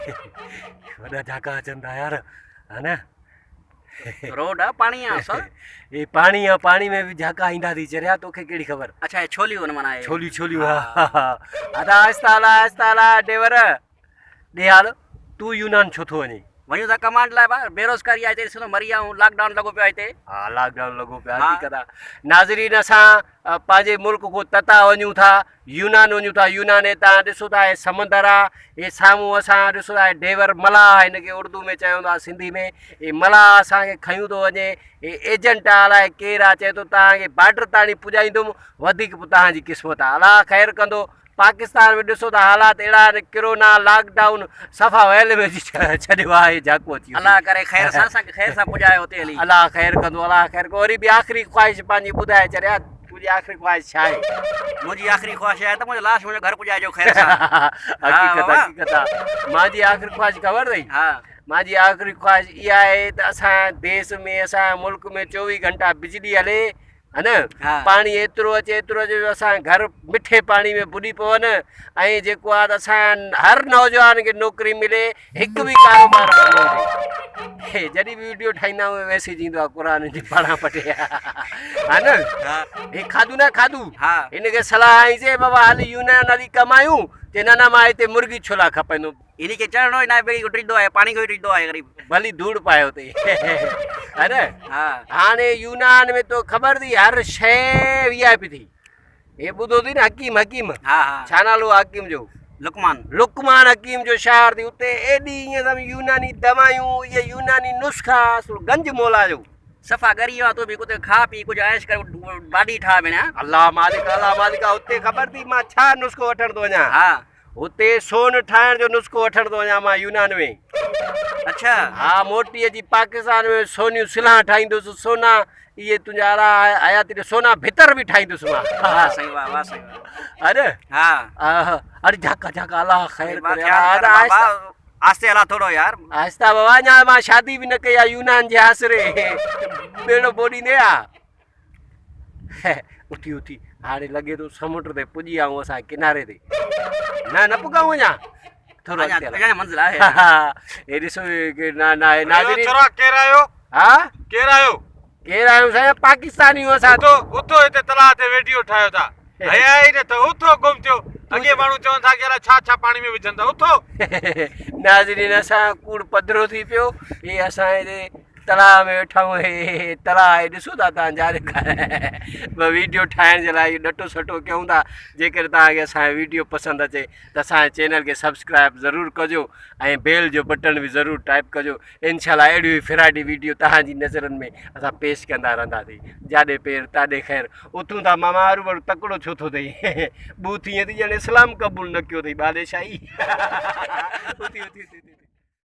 वॾा झाका अचनि था यार, है न? रोड है पानी है सर। ये पानी आहे, पानी में भी झाका ईंदा थी चरिया, तोखे कहिड़ी ख़बर? अच्छा ये छोलियूं हुन माना छोलियूं छोलियूं, हा। अदा आहिस्ता हला ड्राइवर, ॾे हाल तूं यूनान छो थो वञे? वञूं था कमांड लाइ बा, बेरोज़गारी आहे हिते, ॾिसो मरी आऊं, लॉकडाउन लॻो पियो आहे हिते। हा लॉकडाउन लॻो पियो आहे, हक़ीक़त आहे। नाज़रीन असां पंहिंजे मुल्क खां तता वञूं था, यूनान वञूं था। यूनान हितां ॾिसो था हे समुंदर आहे, हे साम्हूं असां ॾिसो था ड्राइवर मलाह, हिनखे उर्दू में चयूं था, सिंधी में हे मलाह असांखे खयूं थो वञे। हे एजेंट आहे, अलाए केरु आहे, चए थो तव्हांखे बॉर्डर ताईं पुॼाईंदुमि, वधीक तव्हांजी क़िस्मत आहे। अलाह ख़ैरु कंदो। पाकिस्तान में ॾिसो था हालात अहिड़ा आहिनि, कोरोना लॉकडाउन सफ़ा वैल में छॾियो आहे, झाको अची वियो। अलाह करे ख़ैर सां असांखे ख़ैर सां पुॼाए हुते हली। अलाह ख़ैरु कंदो, अलाह ख़ैरु कंदो। वरी बि आख़िरी ख़्वाहिश पंहिंजी ॿुधाए चरिया, तुंहिंजी आख़िरी ख़्वाहिश छा आहे? मुंहिंजी आख़िरी ख़्वाहिश आहे त मुंहिंजो लाश मुंहिंजो घर पुॼाइजो ख़ैर सां। हक़ीक़त आहे। मुंहिंजी आख़िरी ख़्वाहिश ख़बर अथई? हा मुंहिंजी आख़िरी ख़्वाहिश इहा आहे त असां देश में, असां मुल्क में 24 घंटा बिजली हले, है न? पाणी एतिरो अचे जो असां घर मिठे पाणी में बुॾी पवनि, ऐं जेको आहे त असां हर नौजवान खे नौकिरी मिले, हिकु बि कारोबार हुजे। जॾहिं बि वीडियो ठाहींदा आहियूं मैसेज ईंदो आहे क़ुर जी पाणा पटे, है न? हे खाधू न खाधू, हिनखे सलाह आईसीं बाबा हल यूनान हली कमायूं, चए न न मां हिते मुर्गी छोला खपेंदो। इनखे चढ़णो ई न आहे, ॿेड़ी को टिजंदो आहे, पाणी को टिजंदो आहे ग़रीब, भली धूड़ पाए हुते, है न? हाणे यूनान में तो ख़बर थी हर शइ VIP थी। हे ॿुधो थी न हकीम, हकीम छा नालो हकीम जो? लुकमान हकीम जो शहर थी। उते एॾी ईअं यूनानी दवायूं, इहे यूनानी नुस्ख़ा, गंज मोला जो सफ़ा ॻरी वियो आहे। तो बि कुझु खा पी कुझु ऐश करे बाडी ठा भेण। अलाह मालिक हुते ख़बर थी मां छा नुस्ख़ो वठण थो वञा? हुते सोन ठाहिण जो नुस्ख़ो वठण थो वञा मां यूनान में। अच्छा हा, मोटीअ जी पाकिस्तान में सोनियूं सिलां ठाहींदुसि, सोना इहे तुंहिंजा हयाती सोना भितर बि ठाहींदुसि मां। वाह सही वाह, वाह सही वाह। अरे हा अरे झाका झाका, अलाह ख़ैर करे। आस्ते हला थोड़ो यार, आहिस्ता बाबा, अञा मां शादी बि न कई आहे यूनान जे आसरे, बेड़ो बोॾींदे आहे। उथी उथी हाणे लॻे थो समुंड ते पुॼी आऊं असां किनारे ते। न पुगाऊं अञा, थोरो मंज़िल आहे। हे ॾिसो नाज़रीन, केरु आयो? हा केरु आयो? केरु आहियूं साईं? पाकिस्तानी आहियूं असां। उथो हिते तलाउ ते वीडियो ठाहियो था, हया ई न त उथो गुम थियो। अॻे माण्हू चवनि था कि छा छा पाणी में विझनि था, उथो। नाज़रीन असां कूड़ पधरो थी पियो, हे असां हिते तलाउ में वेठा आहियूं। हे तलाउ ॾिसो था तव्हां जारे वीडियो ठाहिण जे लाइ डटो सटो कयूं था। जेकर तव्हांखे असांजो वीडियो पसंदि अचे त असांजे चैनल खे सब्सक्राइब ज़रूरु कजो, ऐं बेल जो बटन बि ज़रूरु टाइप कजो। इनशाला अहिड़ियूं फिराडी वीडियो तव्हांजी नज़रनि में असां पेश कंदा रहंदासीं। जाॾे पेर ताॾे ख़ैरु। उथूं था मामा हरू तकिड़ो छो थो अथई? बूथ ईअं थी ॼण इस्लाम क़बूल न कयो अथई बादशाही। उथी